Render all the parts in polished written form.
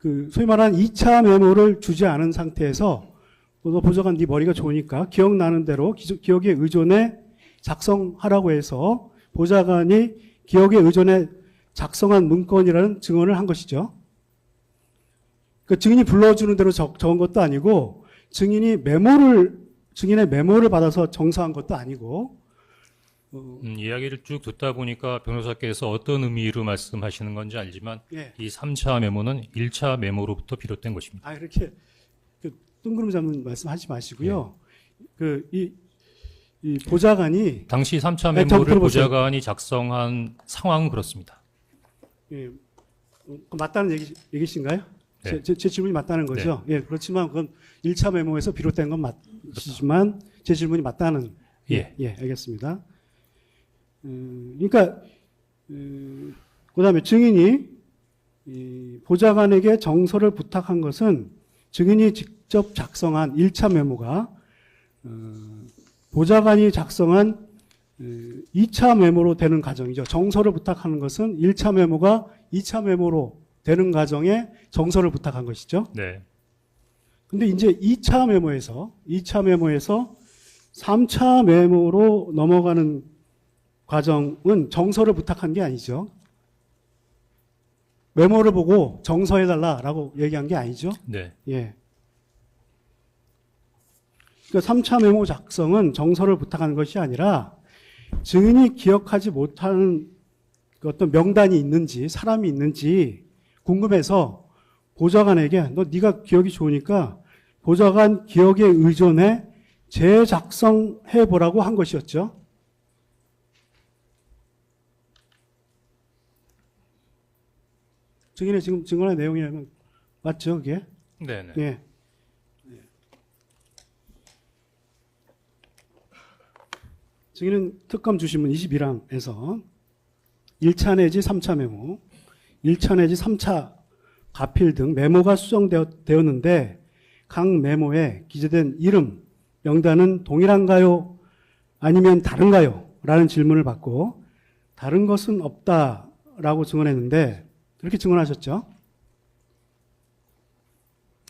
소위 말하는 2차 메모를 주지 않은 상태에서 너 보좌관 네 머리가 좋으니까 기억나는 대로 기억에 의존해 작성하라고 해서 보좌관이 기억에 의존해 작성한 문건이라는 증언을 한 것이죠. 그 증인이 불러주는 대로 적은 것도 아니고 증인의 메모를 받아서 정서한 것도 아니고. 이야기를 쭉 듣다 보니까 변호사께서 어떤 의미로 말씀하시는 건지 알지만 예. 이 3차 메모는 1차 메모로부터 비롯된 것입니다. 이렇게 뜬구름 잡는 말씀하지 마시고요. 이 보좌관이 당시 3차 네, 메모를 보좌관이 작성한 상황은 그렇습니다. 예, 맞다는 얘기신가요? 네. 제 질문이 맞다는 거죠. 네. 예, 그렇지만 그건 1차 메모에서 비롯된 건 맞지만 제 질문이 맞다는. 예, 알겠습니다. 그러니까 그다음에 증인이 보좌관에게 정서를 부탁한 것은 증인이 직접 작성한 1차 메모가 보좌관이 작성한 2차 메모로 되는 과정이죠. 정서를 부탁하는 것은 1차 메모가 2차 메모로 되는 과정에 정서를 부탁한 것이죠. 네. 근데 이제 2차 메모에서 3차 메모로 넘어가는 과정은 정서를 부탁한 게 아니죠. 메모를 보고 정서해달라라고 얘기한 게 아니죠. 네. 예. 그러니까 3차 메모 작성은 정서를 부탁하는 것이 아니라 증인이 기억하지 못하는 어떤 명단이 있는지 사람이 있는지 궁금해서 보좌관에게 네가 기억이 좋으니까 보좌관 기억에 의존해 재작성해 보라고 한 것이었죠. 증인의 지금 증언의 내용이라면 맞죠, 그게? 네네. 예. 증인은 특검 주신문 21항에서 1차 내지 3차 메모, 1차 내지 3차 가필 등 메모가 수정되었는데 각 메모에 기재된 이름, 명단은 동일한가요? 아니면 다른가요? 라는 질문을 받고 다른 것은 없다라고 증언했는데 그렇게 증언하셨죠?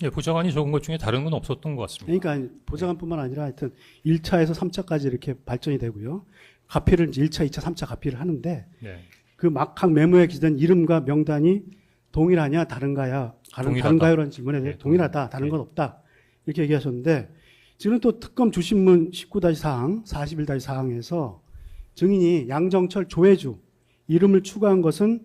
예, 보좌관이 적은 것 중에 다른 건 없었던 것 같습니다. 그러니까 보좌관뿐만 아니라 하여튼 1차에서 3차까지 이렇게 발전이 되고요. 가필을 1차, 2차, 3차 가필을 하는데 네. 그 각 메모에 기재된 이름과 명단이 동일하냐 다른가요? 다른가요라는 질문에 대해 네, 동일하다, 다른 건 없다 이렇게 얘기하셨는데 지금 또 특검 주신문 19-4항, 41-4항에서 증인이 양정철 조혜주 이름을 추가한 것은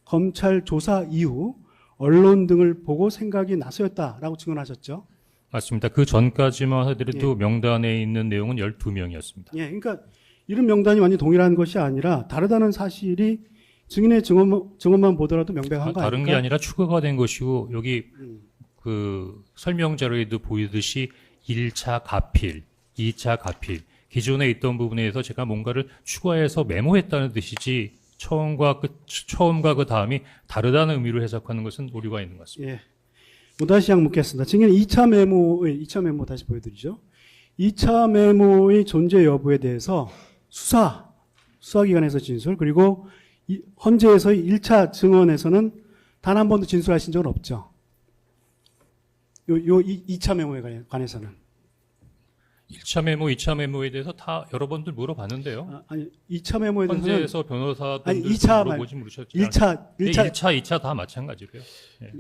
검찰 조사 이후 언론 등을 보고 생각이 나서였다라고 증언하셨죠. 맞습니다. 그 전까지만 하더라도 명단에 있는 내용은 12명이었습니다. 예, 그러니까 이름 명단이 완전히 동일한 것이 아니라 다르다는 사실이 증인의 증언만 보더라도 명백한 거 아닙니까? 다른 게 아니라 추가가 된 것이고 여기 그 설명 자료에도 보이듯이 1차 가필, 2차 가필 기존에 있던 부분에서 제가 뭔가를 추가해서 메모했다는 뜻이지 처음과 그 다음이 다르다는 의미로 해석하는 것은 오류가 있는 것 같습니다. 예. 다시 양 묻겠습니다. 증인 2차 메모 다시 보여드리죠. 2차 메모의 존재 여부에 대해서 수사기관에서 진술, 그리고 헌재에서의 1차 증언에서는 단 한 번도 진술하신 적은 없죠. 2차 메모에 관해서는. 1차 메모, 2차 메모에 대해서 다 여러 번들 물어봤는데요. 아니, 2차 메모에 대해서는. 헌재에서 변호사들 아니, 2차 물어보셨지. 1차, 2차 다 마찬가지고요. 예.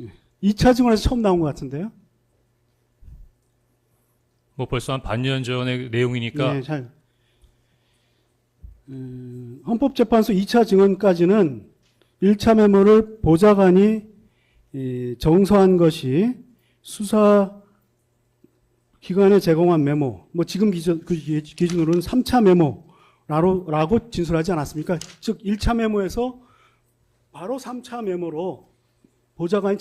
2차 증언에서 처음 나온 것 같은데요? 뭐 벌써 한 반년 전의 내용이니까. 네, 헌법재판소 2차 증언까지는 1차 메모를 보좌관이 정서한 것이 수사 기관에 제공한 메모, 뭐 지금 기준으로는 3차 메모라고 진술하지 않았습니까? 즉 1차 메모에서 바로 3차 메모로 보좌관이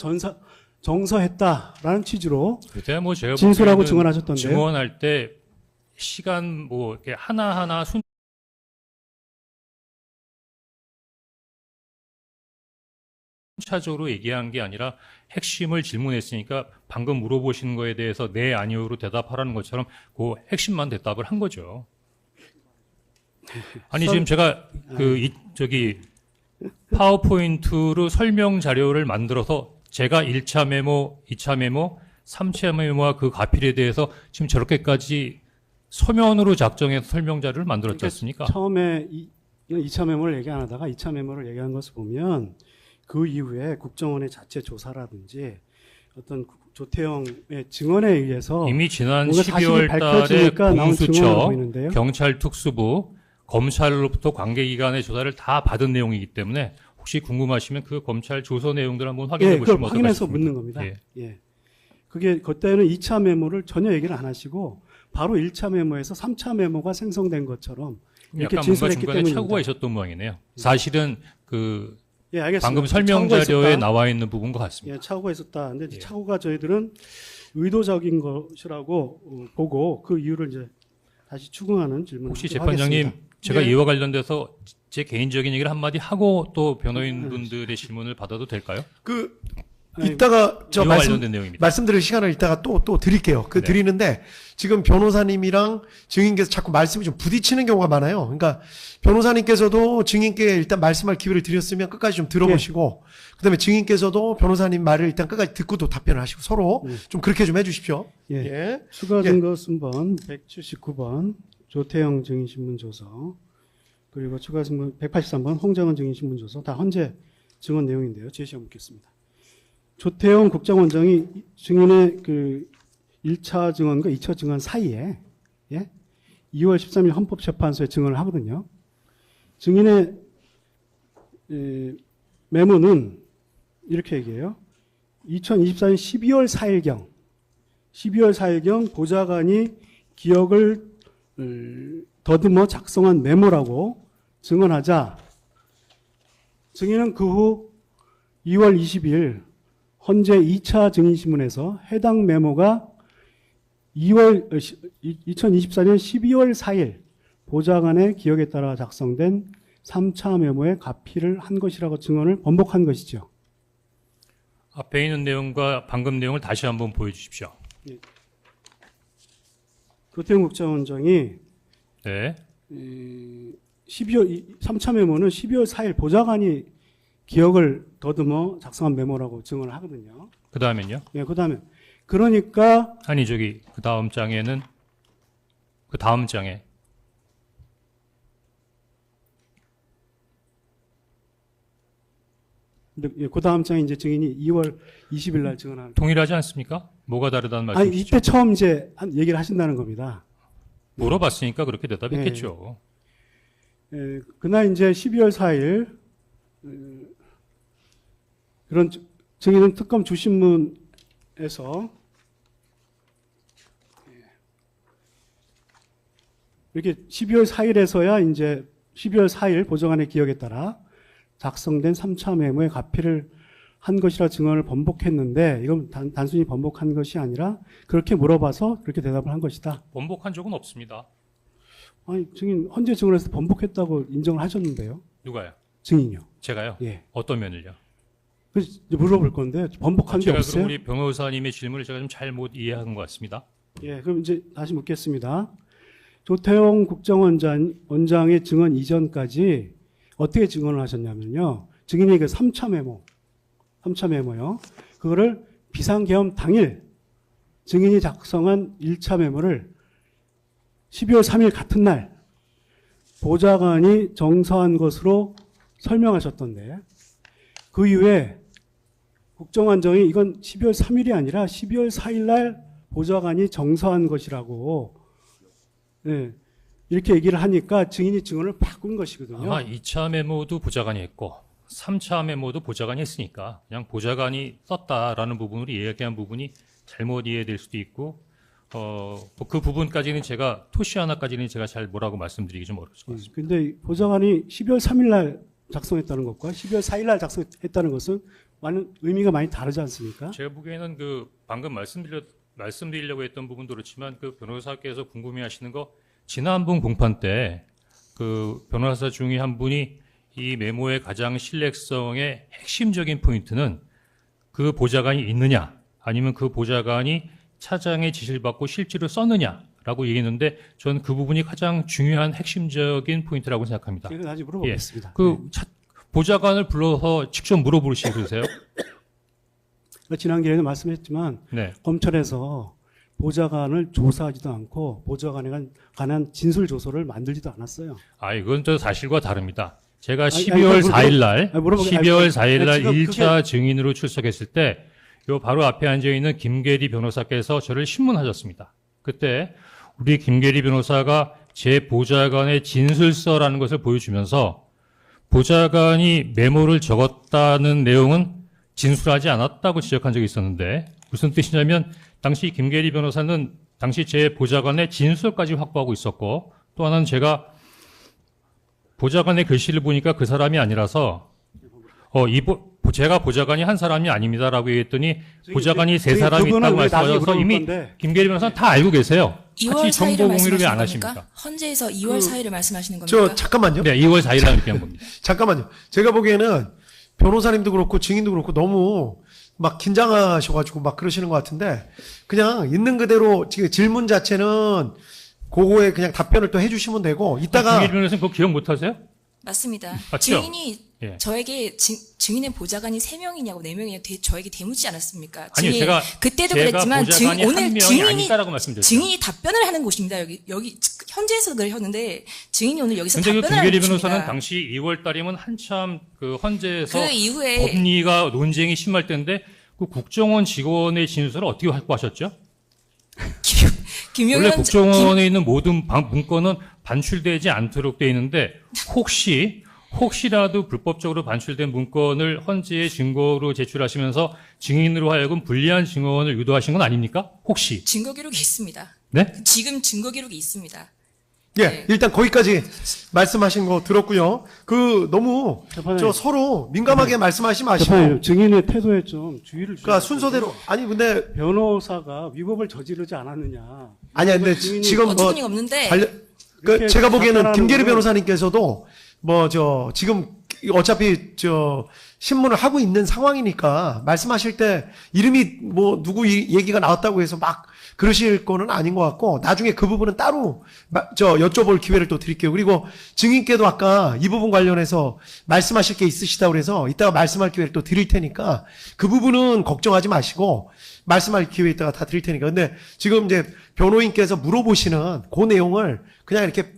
정서했다라는 취지로 그때 뭐 제가 진술하고 보기에는 증언하셨던데요. 증언할 때 시간 뭐 이렇게 하나하나 순차적으로 얘기한 게 아니라 핵심을 질문했으니까 방금 물어보신 거에 대해서 네, 아니요로 대답하라는 것처럼 그 핵심만 대답을 한 거죠. 아니 지금 제가 파워포인트로 설명 자료를 만들어서 제가 1차 메모, 2차 메모, 3차 메모와 그 가필에 대해서 지금 저렇게까지 서면으로 작성해서 설명 자료를 만들었지 않습니까? 처음에 2차 메모를 얘기 안 하다가 2차 메모를 얘기한 것을 보면 그 이후에 국정원의 자체 조사라든지 어떤 조태영의 증언에 의해서 이미 지난 뭔가 12월 사실이 달에 밝혀지니까 나온 증언으로 공수처, 보이는데요. 경찰 특수부, 검찰로부터 관계기관의 조사를 다 받은 내용이기 때문에 혹시 궁금하시면 그 검찰 조서 내용들 한번 확인해 예, 그걸 보시면 확인해서 어떨까 묻는 싶습니다. 겁니다. 예. 예. 그게 그때는 2차 메모를 전혀 얘기를 안 하시고 바로 1차 메모에서 3차 메모가 생성된 것처럼 이렇게 약간 뭔가 진술했기 중간에 때문입니다. 착오가 있었던 모양이네요. 사실은 그 예, 알겠습니다. 방금 설명 착오가 자료에 있었다. 나와 있는 부분 것 같습니다. 예, 착오가 있었다. 근데 예. 착오가 저희들은 의도적인 것이라고 보고 그 이유를 이제 다시 추궁하는 질문을 혹시 하도록 재판장님 하겠습니다. 제가 예. 이와 관련돼서 제 개인적인 얘기를 한마디 하고 또 변호인분들의 질문을 받아도 될까요? 그 아니, 이따가 저 이와 관련된 내용입니다. 말씀드릴 시간을 이따가 또 드릴게요. 그 네. 드리는데 지금 변호사님이랑 증인께서 자꾸 말씀이 좀 부딪히는 경우가 많아요. 그러니까 변호사님께서도 증인께 일단 말씀할 기회를 드렸으면 끝까지 좀 들어보시고 그다음에 증인께서도 변호사님 말을 일단 끝까지 듣고 또 답변을 하시고 서로 좀 그렇게 좀 해주십시오. 예. 예. 추가 증거 순번 179번 조태영 증인신문조서 그리고 추가 증거 183번 홍정은 증인신문조서 다 헌재 증언 내용인데요. 제시해 묻겠습니다. 조태영 국정원장이 증인의 그 1차 증언과 2차 증언 사이에 2월 13일 헌법재판소에 증언을 하거든요. 증인의 메모는 이렇게 얘기해요. 2024년 12월 4일경 보좌관이 기억을 더듬어 작성한 메모라고 증언하자 증인은 그 후 2월 20일 헌재 2차 증인신문에서 해당 메모가 2024년 12월 4일 보좌관의 기억에 따라 작성된 3차 메모에 가필을 한 것이라고 증언을 번복한 것이죠. 앞에 있는 내용과 방금 내용을 다시 한번 보여주십시오. 조태영 국정원장이 네. 3차 메모는 12월 4일 보좌관이 기억을 더듬어 작성한 메모라고 증언을 하거든요. 그 다음엔요? 네, 그 다음에 그러니까 아니 저기 그 다음 장에는 그 다음 장에 그 다음 장에 이제 증인이 2월 20일 날 증언하는. 동일하지 않습니까? 뭐가 다르다는 아니 말씀이시죠? 이때 처음 이제 얘기를 하신다는 겁니다. 물어봤으니까 그렇게 대답했겠죠. 그날 이제 12월 4일 그런 증인은 특검 주신문에서 이렇게 12월 4일에서야 이제 12월 4일 보좌관의 기억에 따라 작성된 3차 메모에 가필을 한 것이라 증언을 번복했는데 이건 단순히 번복한 것이 아니라 그렇게 물어봐서 그렇게 대답을 한 것이다. 번복한 적은 없습니다. 아니 증인 헌재 증언에서 번복했다고 인정을 하셨는데요. 누가요? 증인이요. 제가요? 예. 어떤 면을요? 그래서 이제 물어볼 건데 번복한 게 제가 없어요? 그럼 우리 변호사님의 질문을 제가 좀 잘못 이해한 것 같습니다. 예, 그럼 이제 다시 묻겠습니다. 조태영 국정원장의 증언 이전까지 어떻게 증언을 하셨냐면요. 증인이 그 3차 메모요. 그거를 비상계엄 당일 증인이 작성한 1차 메모를 12월 3일 같은 날 보좌관이 정서한 것으로 설명하셨던데 그 이후에 국정원장이 이건 12월 3일이 아니라 12월 4일 날 보좌관이 정서한 것이라고 이렇게 얘기를 하니까 증인이 증언을 바꾼 것이거든요. 아마 2차 메모도 보좌관이 했고 3차 메모도 보좌관이 했으니까 그냥 보좌관이 썼다라는 부분으로 이야기한 부분이 잘못 이해될 수도 있고 그 부분까지는 제가 토시 하나까지는 제가 잘 뭐라고 말씀드리기 좀 어려울 것 같습니다. 근데 보좌관이 12월 3일 날 작성했다는 것과 12월 4일 날 작성했다는 것은 많은 의미가 많이 다르지 않습니까? 제가 보기에는 그 방금 말씀드리려고 했던 부분도 그렇지만 그 변호사께서 궁금해하시는 거 지난번 공판 때 그 변호사 중에 한 분이 이 메모의 가장 신뢰성의 핵심적인 포인트는 그 보좌관이 있느냐 아니면 그 보좌관이 차장의 지시를 받고 실제로 썼느냐라고 얘기했는데 저는 그 부분이 가장 중요한 핵심적인 포인트라고 생각합니다. 이건 다시 물어보겠습니다. 보좌관을 불러서 직접 물어보시고 그러세요? 지난 기회에도 말씀했지만 네. 검찰에서 보좌관을 조사하지도 않고 보좌관에 관한 진술 조서를 만들지도 않았어요. 아, 이건 또 사실과 다릅니다. 제가 아니, 12월 4일 날, 아니, 물어보게- 12월 4일 날 지금 1차 증인으로 출석했을 때, 요 바로 앞에 앉아있는 김계리 변호사께서 저를 신문하셨습니다. 그때 우리 김계리 변호사가 제 보좌관의 진술서라는 것을 보여주면서 보좌관이 메모를 적었다는 내용은 진술하지 않았다고 지적한 적이 있었는데, 무슨 뜻이냐면 당시 김계리 변호사는 당시 제 보좌관의 진술까지 확보하고 있었고, 또 하나는 제가 보좌관의 글씨를 보니까 그 사람이 아니라서 제가 보좌관이 한 사람이 아닙니다라고 얘기했더니 보좌관이 세 사람이 그분은 있다고 왜 나중에 말씀하셔서 물어볼 이미 건데. 김계리 변호사는 다 알고 계세요. 2월 같이 4일을 정보 공유를 왜 말씀하시는 안 겁니까? 하십니까? 헌재에서 2월 4일을 말씀하시는 겁니까? 저 잠깐만요. 네, 2월 4일 날 얘기한 겁니다. 잠깐만요. 제가 보기에는 변호사님도 그렇고 증인도 그렇고 너무 막 긴장하셔가지고 막 그러시는 것 같은데 그냥 있는 그대로 지금 질문 자체는 그거에 그냥 답변을 또 해주시면 되고 이따가 김계리 변호사는 그거 기억 못 하세요? 맞습니다. 맞죠? 증인이 예. 저에게 증인의 보좌관이 3명이냐고 4명이냐고 저에게 대묻지 않았습니까? 아니요, 증인- 제가 그때도 제가 그랬지만 보좌관이 한 오늘 명이 증인이 아니다라고 말씀드렸죠. 증인이 답변을 하는 곳입니다. 여기 현재에서 그러셨는데 증인이 오늘 여기서 근데 그 답변을 하는 김계리 곳입니다. 변호사는 당시 2월 달이면 한참 그 헌재에서 그 이후에 법리가 논쟁이 심할 때인데 그 국정원 직원의 진술을 어떻게 확보하셨죠? 원래 김용현 국정원에 있는 모든 문건은 반출되지 않도록 되어 있는데 혹시라도 불법적으로 반출된 문건을 헌재에 증거로 제출하시면서 증인으로 하여금 불리한 증언을 유도하신 건 아닙니까? 혹시? 증거 기록이 있습니다. 네? 지금 증거 기록이 있습니다. 예 네. 일단 거기까지 말씀하신 거 들었고요. 그 너무 재판장님. 저 서로 민감하게 말씀하시 마시고 재판장님, 증인의 태도에 좀 주의를 주셔야 그러니까 순서대로 아니 근데 변호사가 위법을 저지르지 않았느냐. 아니야 근데 증인이 지금 뭐 어쨌든 없는데 이렇게 제가 보기에는 답변하는 김계리 거는- 변호사님께서도 뭐 지금 어차피 신문을 하고 있는 상황이니까 말씀하실 때 이름이 뭐 누구 얘기가 나왔다고 해서 막 그러실 거는 아닌 것 같고 나중에 그 부분은 따로 여쭤볼 기회를 또 드릴게요. 그리고 증인께도 아까 이 부분 관련해서 말씀하실 게 있으시다고 그래서 이따가 말씀할 기회를 또 드릴 테니까 그 부분은 걱정하지 마시고 말씀할 기회 이따가 다 드릴 테니까. 근데 지금 이제 변호인께서 물어보시는 그 내용을 그냥 이렇게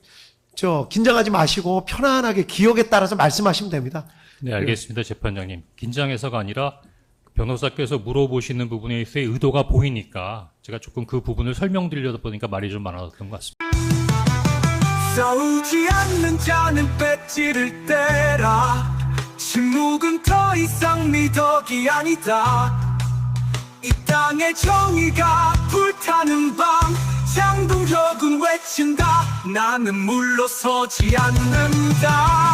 긴장하지 마시고 편안하게 기억에 따라서 말씀하시면 됩니다. 네, 알겠습니다. 재판장님. 긴장해서가 아니라 변호사께서 물어보시는 부분에 있어의 의도가 보이니까 제가 조금 그 부분을 설명드리려다 보니까 말이 좀 많았던 것 같습니다. 싸우지 않는 자는 배지를 떼라. 침묵은 더 이상 미덕이 아니다. 이 땅의 정의가 불타는 밤 장동혁은 외친다. 나는 물러서지 않는다.